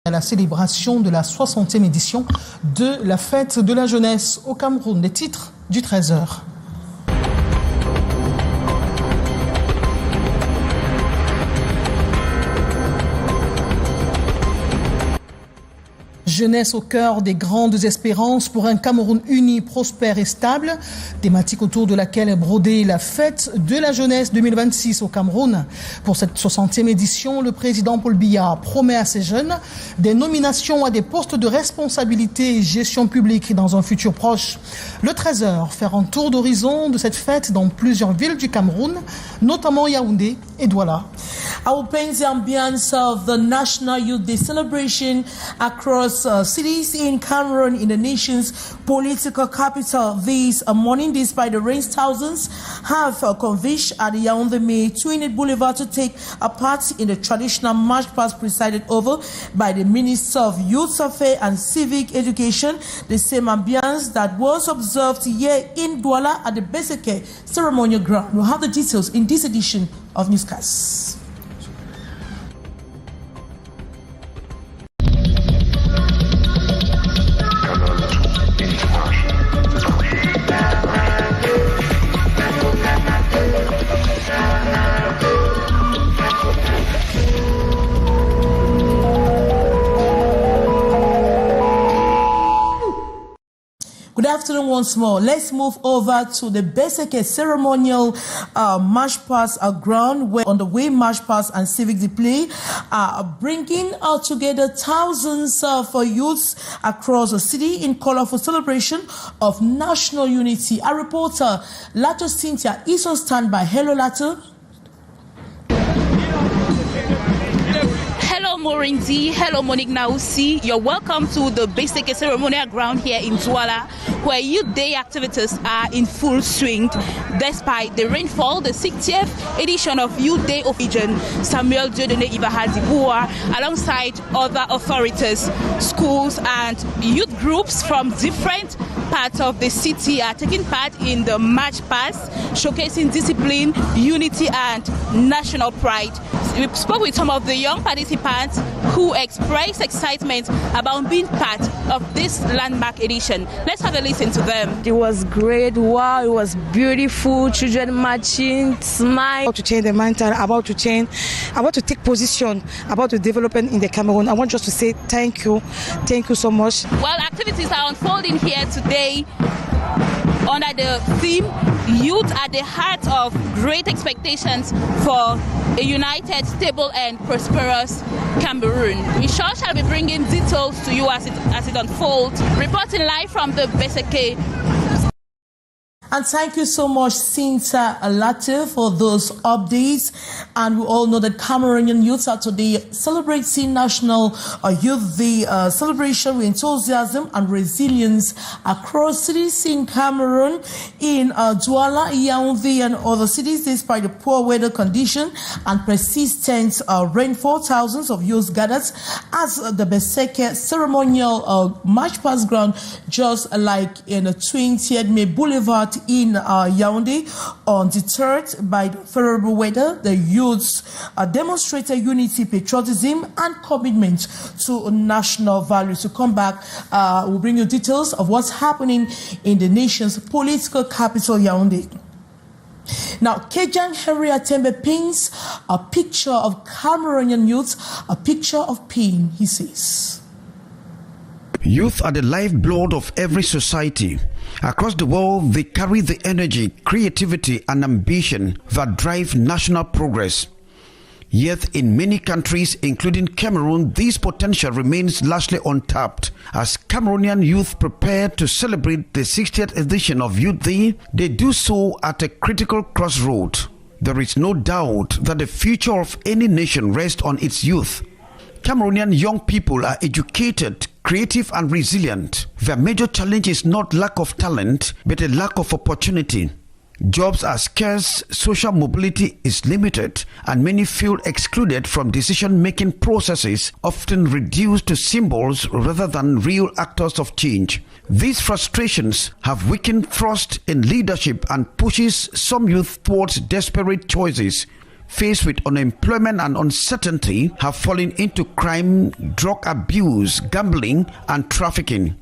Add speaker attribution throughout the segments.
Speaker 1: À la célébration de la 60e édition de la fête de la jeunesse au Cameroun. Les titres du 13h. Jeunesse au cœur des grandes espérances pour un Cameroun uni, prospère et stable, thématique autour de laquelle est brodée la fête de la jeunesse 2026 au Cameroun. Pour cette 60e édition, le président Paul Biya promet à ces jeunes des nominations à des postes de responsabilité et gestion publique dans un futur proche. Le 13h faire un tour d'horizon de cette fête dans plusieurs villes du Cameroun, notamment Yaoundé et Douala.
Speaker 2: I will paint the ambience of the National Youth Day celebration across cities in Cameroon, in the nation's political capital. This morning, despite the rains, thousands have converged at the Yaoundé Twined Boulevard to take a part in the traditional march past presided over by the Minister of Youth Affairs and Civic Education, the same ambience that was observed here in Douala at the Beseke ceremonial ground. We'll have the details in this edition of Newscast. Good afternoon once more. Let's move over to the Beseke ceremonial march past ground, where on the way march past and civic display bringing together thousands of youths across the city in colorful celebration of national unity. Our reporter Lato Cynthia is on standby. Hello, Lato.
Speaker 3: Hello Morinzi, hello Monique Nausi. You're welcome to the Beseke ceremonial ground here in Douala, where Youth Day activities are in full swing. Despite the rainfall, the 60th edition of Youth Day of Region, Samuel Dieudonné Ibahadibua, alongside other authorities, schools and youth groups from different parts of the city are taking part in the march past, showcasing discipline, unity and national pride. We spoke with some of the young participants who expressed excitement about being part of this landmark edition. Let's have a listen to them.
Speaker 4: It was great. Wow, it was beautiful. Children marching, smile.
Speaker 5: About to change the mindset, about to change, about to take position about the development in the Cameroon. I want just to say thank you so much.
Speaker 3: Well, activities are unfolding here today under the theme Youth at the Heart of Great Expectations for a United, Stable and Prosperous Cameroon. We shall be bringing details to you as it unfolds. Reporting live from the Beseke.
Speaker 2: And thank you so much, Cynthia Latte, for those updates. And we all know that Cameroonian youths are today celebrating National Youth Day celebration with enthusiasm and resilience across cities in Cameroon, in Douala, Yaoundé, and other cities. Despite the poor weather condition and persistent rainfall, thousands of youths gathered as the Beseke ceremonial march past ground, just like in the 20th May Boulevard in Yaoundé. Undeterred by the favorable weather, the youths demonstrated unity, patriotism, and commitment to national values. To come back, we'll bring you details of what's happening in the nation's political capital, Yaoundé. Now, Kejang Henry Atembe paints a picture of Cameroonian youth, a picture of pain, he says.
Speaker 6: Youth are the lifeblood of every society. Across the world, they carry the energy, creativity, and ambition that drive national progress. Yet, in many countries, including Cameroon, this potential remains largely untapped. As Cameroonian youth prepare to celebrate the 60th edition of Youth Day, they do so at a critical crossroad. There is no doubt that the future of any nation rests on its youth. Cameroonian young people are educated, creative and resilient. Their major challenge is not lack of talent, but a lack of opportunity. Jobs are scarce, social mobility is limited, and many feel excluded from decision-making processes, often reduced to symbols rather than real actors of change. These frustrations have weakened trust in leadership and pushes some youth towards desperate choices. Faced with unemployment and uncertainty, have fallen into crime, drug abuse, gambling, and trafficking.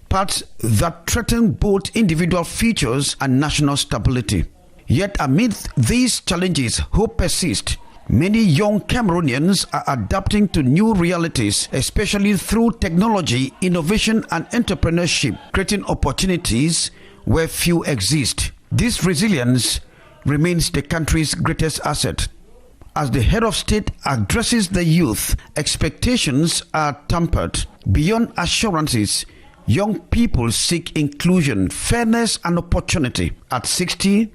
Speaker 6: Paths that threaten both individual futures and national stability. Yet amid these challenges, hope persists. Many young Cameroonians are adapting to new realities, especially through technology, innovation and entrepreneurship, creating opportunities where few exist. This resilience remains the country's greatest asset. As the head of state addresses the youth, expectations are tempered. Beyond assurances, young people seek inclusion, fairness and opportunity. At 60,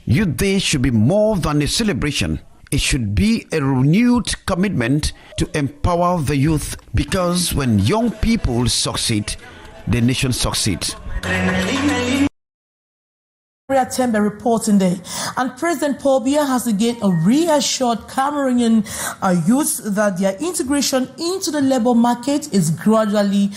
Speaker 6: Youth Day should be more than a celebration. It should be a renewed commitment to empower the youth, because when young people succeed, the nation succeeds.
Speaker 2: Tembe reporting day, and President Paul Biya has again reassured Cameroonian youths that their integration into the labor market is gradually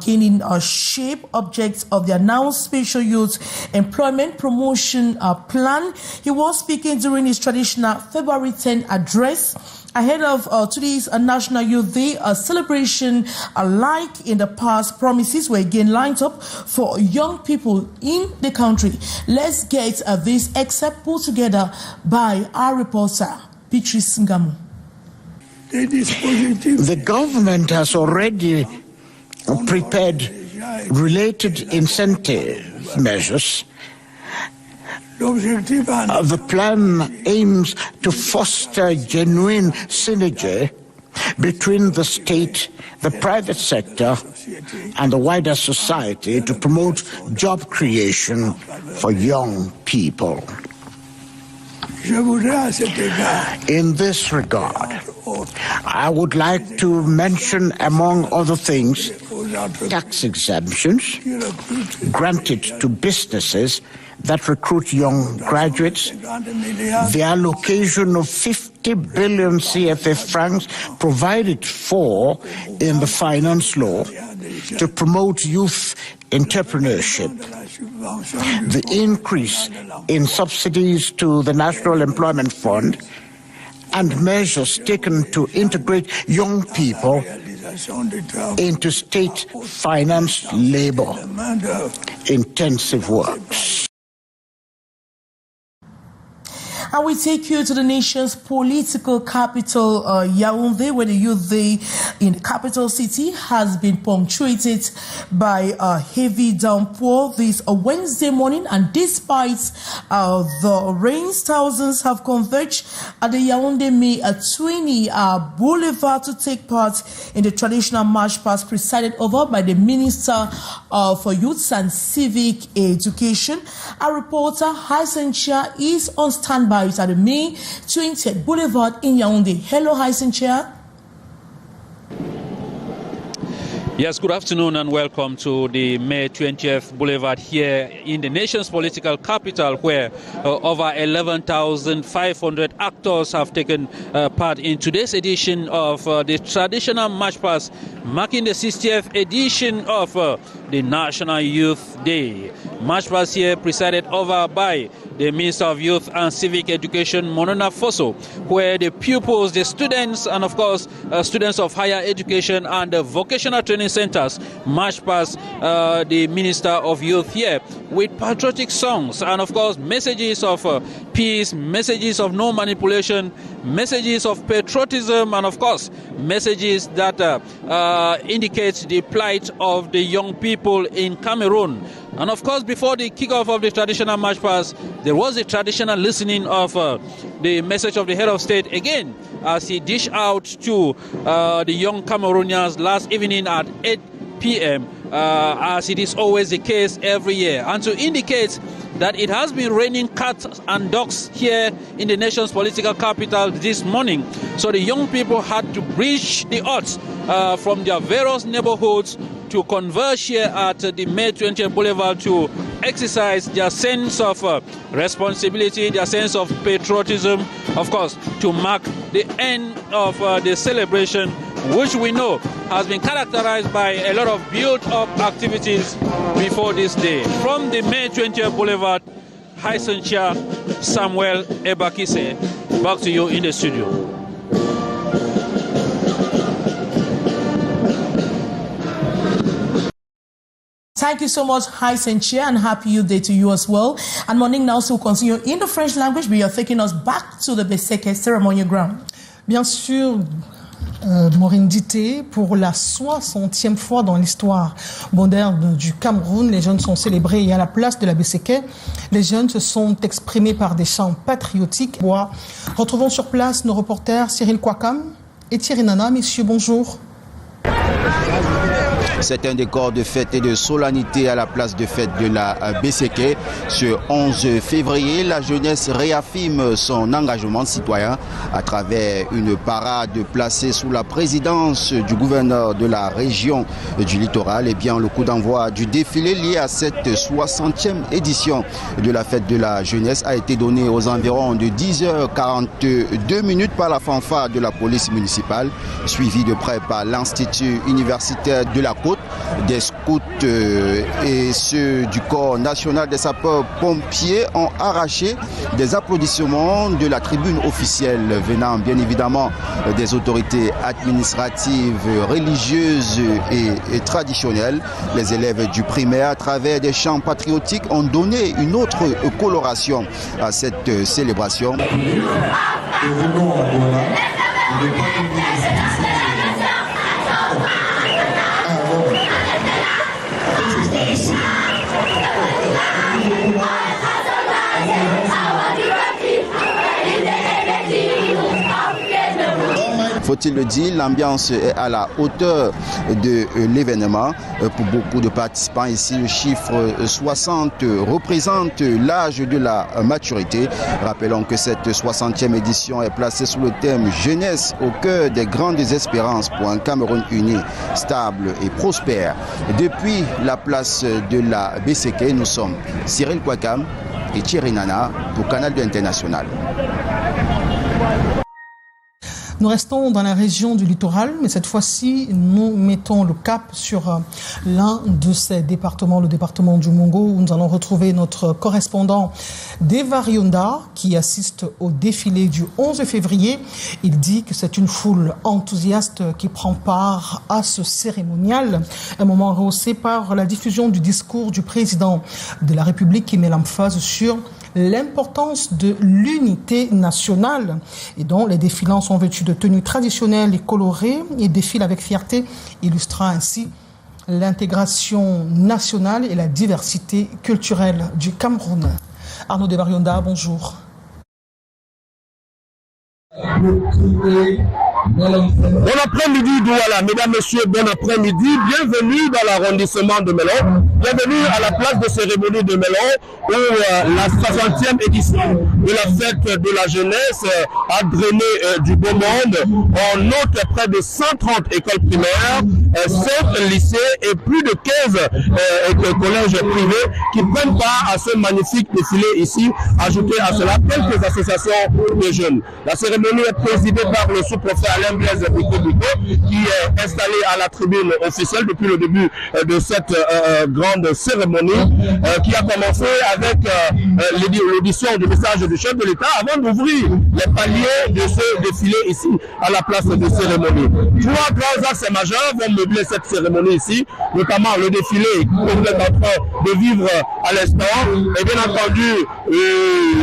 Speaker 2: gaining shape. Objects of the announced special youth employment promotion plan. He was speaking during his traditional February 10 address ahead of today's National Youth Day, a celebration alike in the past. Promises were again lined up for young people in the country. Let's get this excerpt put together by our reporter, Beatrice Ngamu.
Speaker 7: The government has already prepared related incentive measures. The plan aims to foster genuine synergy between the state, the private sector, and the wider society to promote job creation for young people. In this regard, I would like to mention, among other things, tax exemptions granted to businesses that recruit young graduates, the allocation of 50 billion CFA francs provided for in the finance law to promote youth entrepreneurship, the increase in subsidies to the National Employment Fund, and measures taken to integrate young people into state-financed labor-intensive works.
Speaker 2: And we take you to the nation's political capital, Yaoundé, where the Youth Day in the capital city has been punctuated by a heavy downpour this Wednesday morning. And despite the rains, thousands have converged at the Yaoundé May 20 Boulevard to take part in the traditional march past presided over by the Minister for Youth and Civic Education. Our reporter, Haisencha, is on standby at the May 20th Boulevard in Yaoundé. Hello, Haisencha.
Speaker 8: Yes, good afternoon and welcome to the May 20th Boulevard here in the nation's political capital, where over 11,500 actors have taken part in today's edition of the traditional march past marking the 60th edition of the National Youth Day. March past here presided over by the Minister of Youth and Civic Education, Monona Fosso, where the pupils, the students, and of course students of higher education and vocational training centers march past the Minister of Youth here with patriotic songs and of course messages of peace, messages of no manipulation, messages of patriotism, and of course messages that indicate the plight of the young people in Cameroon. And of course, before the kickoff of the traditional march past, there was a traditional listening of the message of the head of state again as he dished out to the young Cameroonians last evening at 8 p.m. As it is always the case every year, and to indicate that it has been raining cats and dogs here in the nation's political capital this morning. So the young people had to bridge the odds from their various neighborhoods to converge here at the May 20th Boulevard to exercise their sense of responsibility, their sense of patriotism, of course, to mark the end of the celebration, which we know has been characterized by a lot of built-up activities before this day. From the May 20th Boulevard, Haisencha Samuel Ebakise, back to you in the studio.
Speaker 2: Thank you so much, Haisencha, and happy Youth Day to you as well. And morning now, so we'll continue in the French language, but you're taking us back to the Beseke ceremonial ground.
Speaker 1: Bien sûr, Morindité, pour la 60e fois dans l'histoire moderne du Cameroun, les jeunes sont célébrés et à la place de la Beseke, les jeunes se sont exprimés par des chants patriotiques. Retrouvons sur place nos reporters Cyril Kwakam et Thierry Nana. Messieurs, bonjour.
Speaker 9: C'est un décor de fête et de solennité à la place de fête de la Beseke. Ce 11 février, la jeunesse réaffirme son engagement citoyen à travers une parade placée sous la présidence du gouverneur de la région du littoral. Et bien, le coup d'envoi du défilé lié à cette 60e édition de la fête de la jeunesse a été donné aux environs de 10h42 par la fanfare de la police municipale, suivi de près par l'Institut universitaire de la Côte, des scouts et ceux du corps national des sapeurs-pompiers ont arraché des applaudissements de la tribune officielle venant bien évidemment des autorités administratives, religieuses et traditionnelles. Les élèves du primaire, à travers des chants patriotiques, ont donné une autre coloration à cette célébration. Faut-il le dire, l'ambiance est à la hauteur de l'événement. Pour beaucoup de participants ici, le chiffre 60 représente l'âge de la maturité. Rappelons que cette 60e édition est placée sous le thème « Jeunesse au cœur des grandes espérances pour un Cameroun uni, stable et prospère ». Depuis la place de la Beseke, nous sommes Cyril Kwakam et Thierry Nana pour Canal International.
Speaker 1: Nous restons dans la région du littoral, mais cette fois-ci, nous mettons le cap sur l'un de ces départements, le département du Mongo, où nous allons retrouver notre correspondant Yaoundé, qui assiste au défilé du 11 février. Il dit que c'est une foule enthousiaste qui prend part à ce cérémonial, un moment rehaussé par la diffusion du discours du président de la République qui met l'emphase sur l'importance de l'unité nationale et dont les défilants sont vêtus de tenues traditionnelles et colorées et défilent avec fierté, illustrant ainsi l'intégration nationale et la diversité culturelle du Cameroun. Arnaud Yaoundé, bonjour.
Speaker 10: Bon après-midi, Douala. Mesdames, Messieurs, bon après-midi. Bienvenue dans l'arrondissement de Melon. Bienvenue à la place de cérémonie de Melon où la 60e édition de la fête de la jeunesse a drainé du beau monde. On note près de 130 écoles primaires, 7 lycées et plus de 15 collèges privés qui prennent part à ce magnifique défilé ici. Ajoutez à cela quelques associations de jeunes. La cérémonie est présidée par le sous-préfet Alain Blaise Biko, qui est installé à la tribune officielle depuis le début de cette grande cérémonie qui a commencé avec l'audition du message du chef de l'État avant d'ouvrir les paliers de ce défilé ici à la place de cérémonie. 3 grands axes majeurs vont meubler cette cérémonie ici, notamment le défilé que vous êtes en train de vivre à l'instant et bien entendu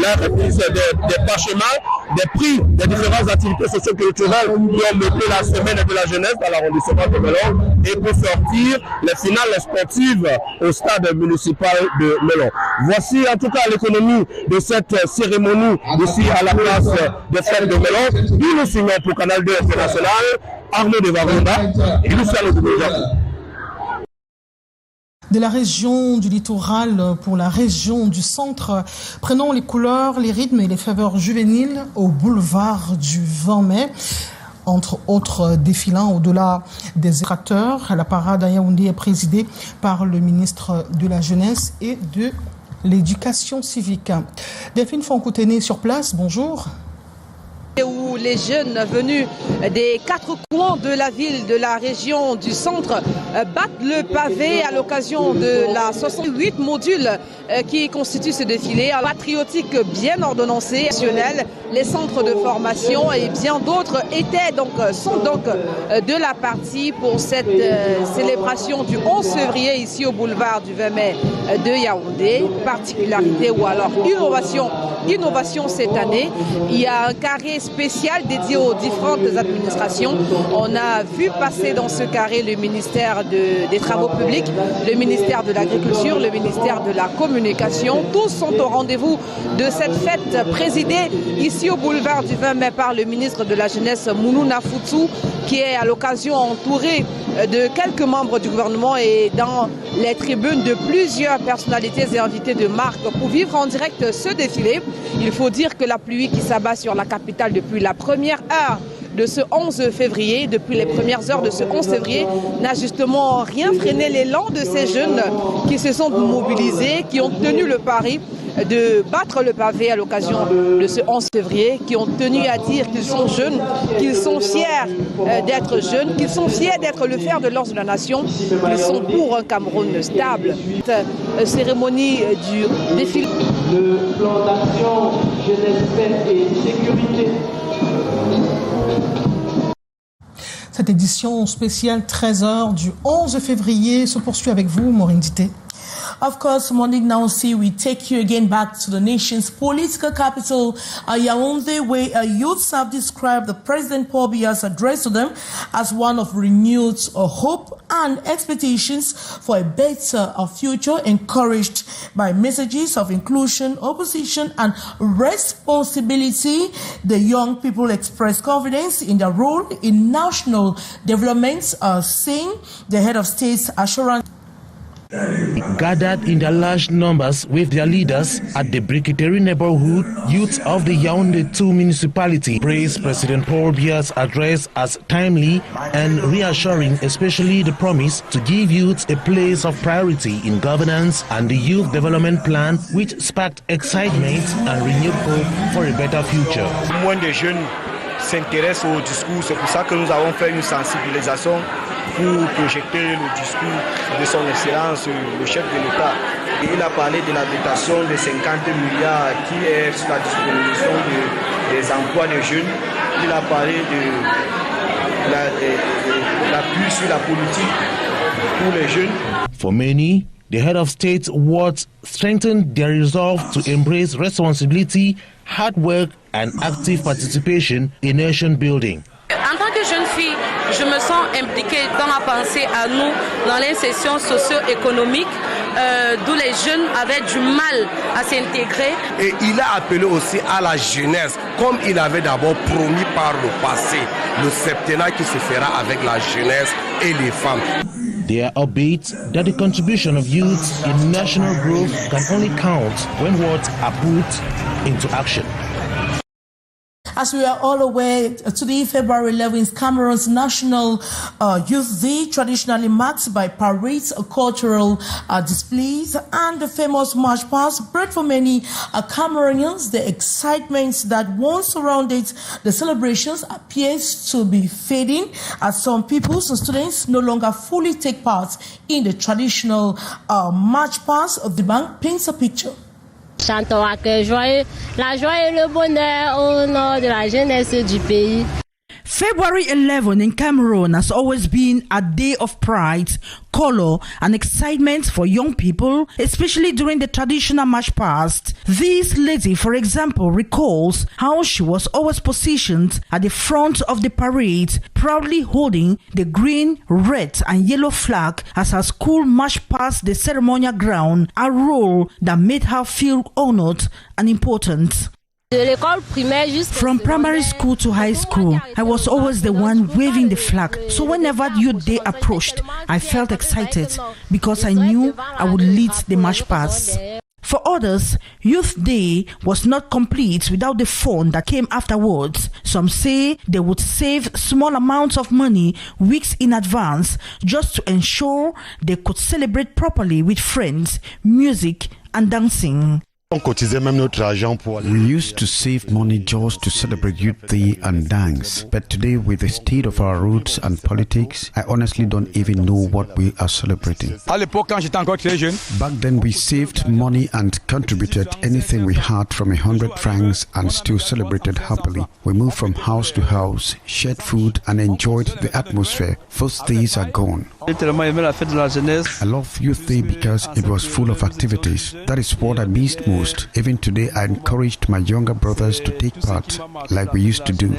Speaker 10: la remise des parchemins, des prix des différentes activités socio-culturelles qui ont mené la semaine de la jeunesse dans l'arrondissement de Melon et pour sortir les finales sportives au stade municipal de Melon. Voici en tout cas l'économie de cette cérémonie ici à la place des fêtes de Melon. Nous nous signons pour Canal International, Arnaud Yaoundé et Luciano Doumbouya.
Speaker 1: De la région du littoral pour la région du centre, prenons les couleurs, les rythmes et les faveurs juvéniles au boulevard du 20 mai. Entre autres défilants, au-delà des tracteurs, la parade à Yaoundé est présidée par le ministre de la Jeunesse et de l'Éducation civique. Delphine Fonkouténé sur place, bonjour.
Speaker 11: Où les jeunes venus des quatre coins de la ville, de la région, du centre, battent le pavé à l'occasion de la 68 modules qui constituent ce défilé patriotique bien ordonnancé, national. Les centres de formation et bien d'autres sont donc de la partie pour cette célébration du 11 février ici au boulevard du 20 mai de Yaoundé. Particularité ou alors innovation cette année, il y a un carré spécial dédié aux différentes administrations. On a vu passer dans ce carré le ministère des Travaux publics, le ministère de l'Agriculture, le ministère de la Communication. Tous sont au rendez-vous de cette fête présidée ici au boulevard du 20 mai par le ministre de la Jeunesse, Mounouna Foutsou, qui est à l'occasion entouré de quelques membres du gouvernement et dans les tribunes de plusieurs personnalités et invités de marque pour vivre en direct ce défilé. Il faut dire que la pluie qui s'abat sur la capitale depuis la première heure de ce 11 février, depuis les premières heures de ce 11 février, n'a justement rien freiné l'élan de ces jeunes qui se sont mobilisés, qui ont tenu le pari de battre le pavé à l'occasion de ce 11 février, qui ont tenu à dire qu'ils sont jeunes, qu'ils sont fiers d'être jeunes, qu'ils sont fiers d'être le fer de lance de la nation, qu'ils sont pour un Cameroun stable. Cette cérémonie du défilé.
Speaker 12: Le plan d'action jeunesse, paix et sécurité.
Speaker 1: Cette édition spéciale 13h du 11 février se poursuit avec vous, Maureen Dité.
Speaker 2: Of course, Monique, now see we take you again back to the nation's political capital, Yaoundé, where youths have described the President Paul Biya's address to them as one of renewed hope and expectations for a better future, encouraged by messages of inclusion, opposition, and responsibility. The young people express confidence in their role in national development, saying the head of state's assurance.
Speaker 13: Gathered in their large numbers with their leaders at the Brikiteri neighborhood, youth of the Yaoundé 2 municipality praised President Paul Biya's address as timely and reassuring, especially the promise to give youth a place of priority in governance and the youth development plan, which sparked excitement and renewed hope for a better future.
Speaker 14: Moins de jeunes s'intéressent au discours, c'est pour ça que nous avons fait une sensibilisation pour projeter le discours de son Excellence, le chef de l'État. Il a parlé de la dotation de 50 milliards qui est sur la disposition des emplois des jeunes. Il a parlé de l'appui sur la politique pour les jeunes.
Speaker 13: For many, the head of state words strengthened their resolve to embrace responsibility, hard work and active participation in nation building.
Speaker 15: En tant que jeune fille, je me sens impliquée dans la pensée à nous, dans l'insertion socio-économique, d'où les jeunes avaient du mal à s'intégrer.
Speaker 16: Et il a appelé aussi à la jeunesse, comme il avait d'abord promis par le passé, le septennat qui se fera avec la jeunesse et les femmes.
Speaker 13: They are upbeat that the contribution of youth in national growth can only count when words are put into action.
Speaker 2: As we are all aware, today, February 11th, Cameroon's National Youth Day, traditionally marked by parades, cultural displays, and the famous march past, brought for many Cameroonians the excitement that once surrounded the celebrations appears to be fading, as some people, some students, no longer fully take part in the traditional march past. The bank paints a picture.
Speaker 17: Chantons à cœur joyeux, la joie et le bonheur au nom de la jeunesse du pays.
Speaker 18: February 11 in Cameroon has always been a day of pride, color, and excitement for young people, especially during the traditional march past. This lady, for example, recalls how she was always positioned at the front of the parade, proudly holding the green, red, and yellow flag as her school marched past the ceremonial ground, a role that made her feel honored and important. From primary school to high school, I was always the one waving the flag. So whenever Youth Day approached, I felt excited because I knew I would lead the march past. For others, Youth Day was not complete without the fun that came afterwards. Some say they would save small amounts of money weeks in advance just to ensure they could celebrate properly with friends, music and dancing.
Speaker 6: We used to save money just to celebrate Youth Day and dance. But today, with the state of our roots and politics, I honestly don't even know what we are celebrating. Back then, we saved money and contributed anything we had from 100 francs and still celebrated happily. We moved from house to house, shared food and enjoyed the atmosphere. Those days are gone. I love Youth Day because it was full of activities. That is what I missed most. Even today, I encouraged my younger brothers to take part like we used to do.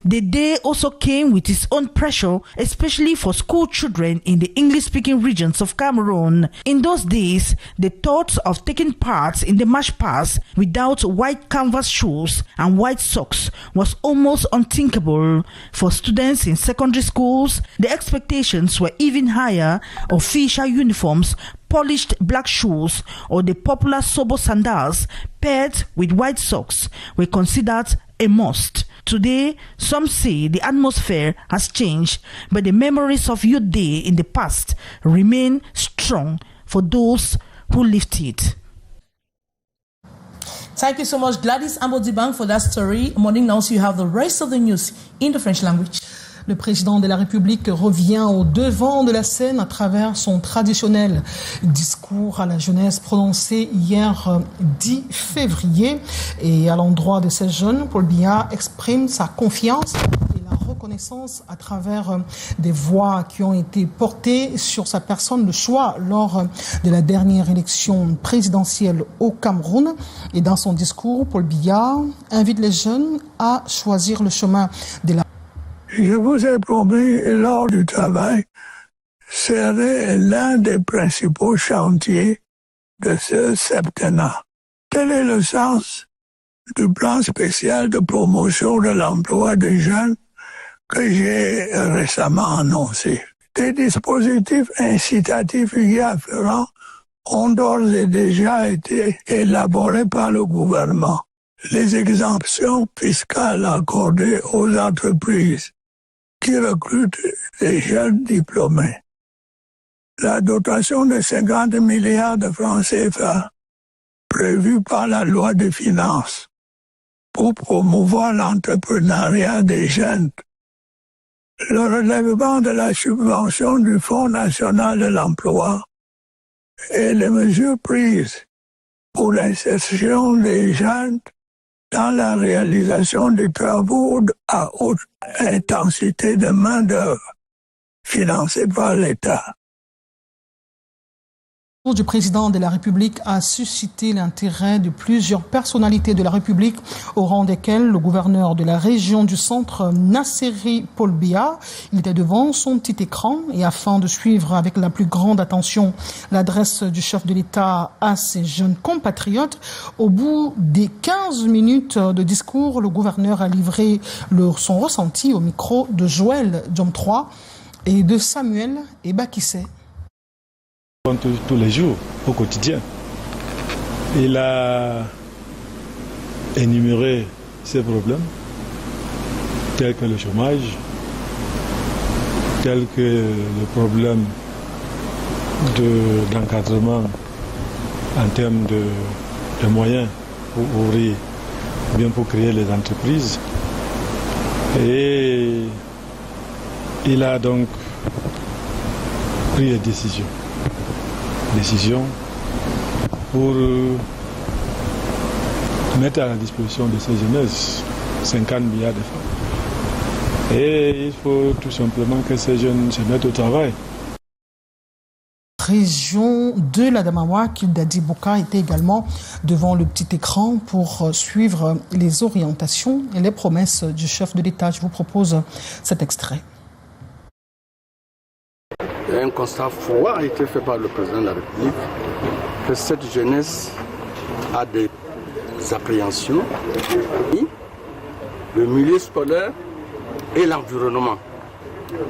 Speaker 18: The day also came with its own pressure, especially for school children in the English-speaking regions of Cameroon. In those days, the thought of taking part in the march past without white canvas shoes and white socks was almost unthinkable. For students in secondary schools, the expectations were even higher. Official uniforms, polished black shoes, or the popular Sobo sandals paired with white socks were considered a must. Today, some say the atmosphere has changed, but the memories of Youth Day in the past remain strong for those who lived it.
Speaker 2: Thank you so much, Gladys Ambodibang, for that story. Morning now, so you have the rest of the news in the French language.
Speaker 1: Le président de la République revient au devant de la scène à travers son traditionnel discours à la jeunesse prononcé hier 10 février. Et à l'endroit de ces jeunes, Paul Biya exprime sa confiance et la reconnaissance à travers des voix qui ont été portées sur sa personne, le choix lors de la dernière élection présidentielle au Cameroun. Et dans son discours, Paul Biya invite les jeunes à choisir le chemin de la...
Speaker 19: Je vous ai promis, lors du travail, serait l'un des principaux chantiers de ce septennat. Tel est le sens du plan spécial de promotion de l'emploi des jeunes que j'ai récemment annoncé. Des dispositifs incitatifs y afférents ont d'ores et déjà été élaborés par le gouvernement. Les exemptions fiscales accordées aux entreprises qui recrutent des jeunes diplômés. La dotation de 50 milliards de francs CFA prévue par la loi des finances pour promouvoir l'entrepreneuriat des jeunes. Le relèvement de la subvention du Fonds national de l'emploi et les mesures prises pour l'insertion des jeunes dans la réalisation des travaux à haute intensité de main-d'œuvre financés par l'État.
Speaker 1: Le discours du président de la République a suscité l'intérêt de plusieurs personnalités de la République, au rang desquelles le gouverneur de la région du centre, Nasseri Paul Biya. Il était devant son petit écran et afin de suivre avec la plus grande attention l'adresse du chef de l'État à ses jeunes compatriotes, au bout des 15 minutes de discours, le gouverneur a livré son ressenti au micro de Joël Diom 3 et de Samuel Ebakissé.
Speaker 20: Tous les jours, au quotidien. Il a énuméré ces problèmes, tels que le chômage, tels que le problème d'encadrement en termes de moyens pour ouvrir, bien pour créer les entreprises. Et il a donc pris les décisions pour mettre à la disposition de ces jeunesses 50 milliards de francs. Et il faut tout simplement que ces jeunes se mettent au travail.
Speaker 1: Région de l'Adamawa, Kildadi Boka était également devant le petit écran pour suivre les orientations et les promesses du chef de l'État. Je vous propose cet extrait.
Speaker 21: Un constat froid a été fait par le président de la République que cette jeunesse a des appréhensions, le milieu scolaire et l'environnement.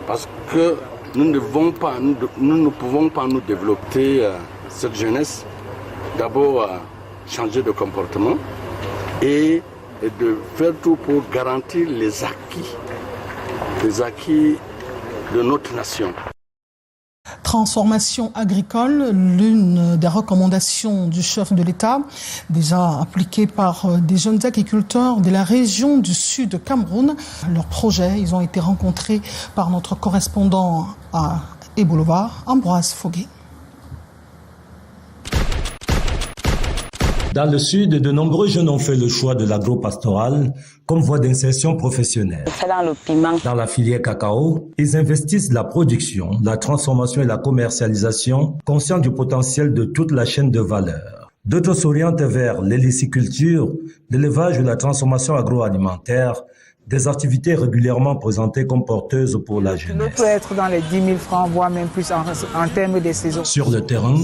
Speaker 21: Parce que nous ne pouvons pas nous développer cette jeunesse d'abord changer de comportement et de faire tout pour garantir les acquis de notre nation.
Speaker 1: Transformation agricole, l'une des recommandations du chef de l'État, déjà appliquée par des jeunes agriculteurs de la région du sud de Cameroun. Leurs projets, ils ont été rencontrés par notre correspondant à Ebolova, Ambroise Foguet.
Speaker 4: Dans le sud, de nombreux jeunes ont fait le choix de l'agro-pastoral comme voie d'insertion professionnelle. Dans la filière cacao, ils investissent la production, la transformation et la commercialisation, conscients du potentiel de toute la chaîne de valeur. D'autres s'orientent vers l'héliciculture, l'élevage ou la transformation agroalimentaire, des activités régulièrement présentées comme porteuses pour la jeunesse.
Speaker 22: On peut être dans les 10 000 francs, voire même plus en termes de saison.
Speaker 4: Sur le terrain,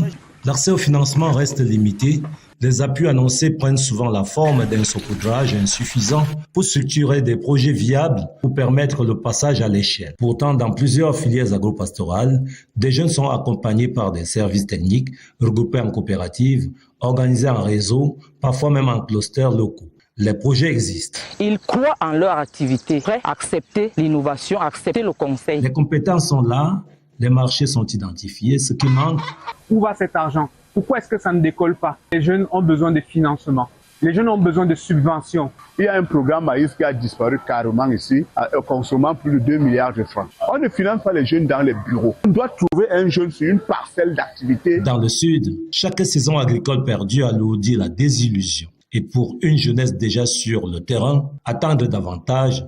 Speaker 4: l'accès au financement reste limité. Les appuis annoncés prennent souvent la forme d'un saupoudrage insuffisant pour structurer des projets viables pour permettre le passage à l'échelle. Pourtant, dans plusieurs filières agropastorales, des jeunes sont accompagnés par des services techniques, regroupés en coopératives, organisés en réseaux, parfois même en clusters locaux. Les projets existent.
Speaker 23: Ils croient en leur activité, prêts à accepter l'innovation, accepter le conseil.
Speaker 4: Les compétences sont là, les marchés sont identifiés, ce qui manque.
Speaker 24: Où va cet argent? Pourquoi est-ce que ça ne décolle pas? Les jeunes ont besoin de financement. Les jeunes ont besoin de subventions.
Speaker 25: Il y a un programme maïs qui a disparu carrément ici, consommant plus de 2 milliards de francs. On ne finance pas les jeunes dans les bureaux. On doit trouver un jeune sur une parcelle d'activité.
Speaker 4: Dans le sud, chaque saison agricole perdue alourdit la désillusion. Et pour une jeunesse déjà sur le terrain, attendre davantage,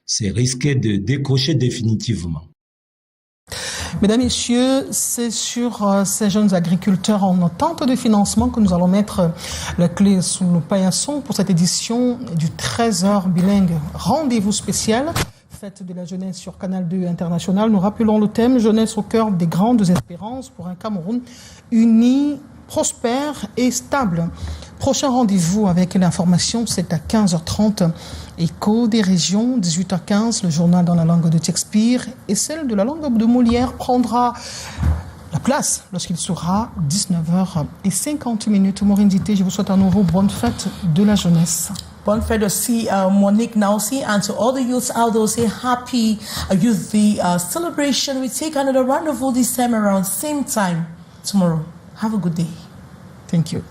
Speaker 4: c'est risquer de décrocher définitivement.
Speaker 1: Mesdames, Messieurs, c'est sur ces jeunes agriculteurs en attente de financement que nous allons mettre la clé sous le paillasson pour cette édition du 13h bilingue. Rendez-vous spécial, fête de la jeunesse sur Canal 2 international. Nous rappelons le thème « Jeunesse au cœur des grandes espérances pour un Cameroun uni, prospère et stable ». Prochain rendez-vous avec l'information, c'est à 15h30. Écho des régions, 18h15, le journal dans la langue de Shakespeare et celle de la langue de Molière prendra la place lorsqu'il sera 19h50. Maureen Dité, je vous souhaite à nouveau bonne fête de la jeunesse.
Speaker 2: Bonne fête aussi, Monique Nausi, and to all the youths out there, say happy Youth Day celebration. We take another rendezvous this time around, same time tomorrow. Have a good day.
Speaker 1: Thank you.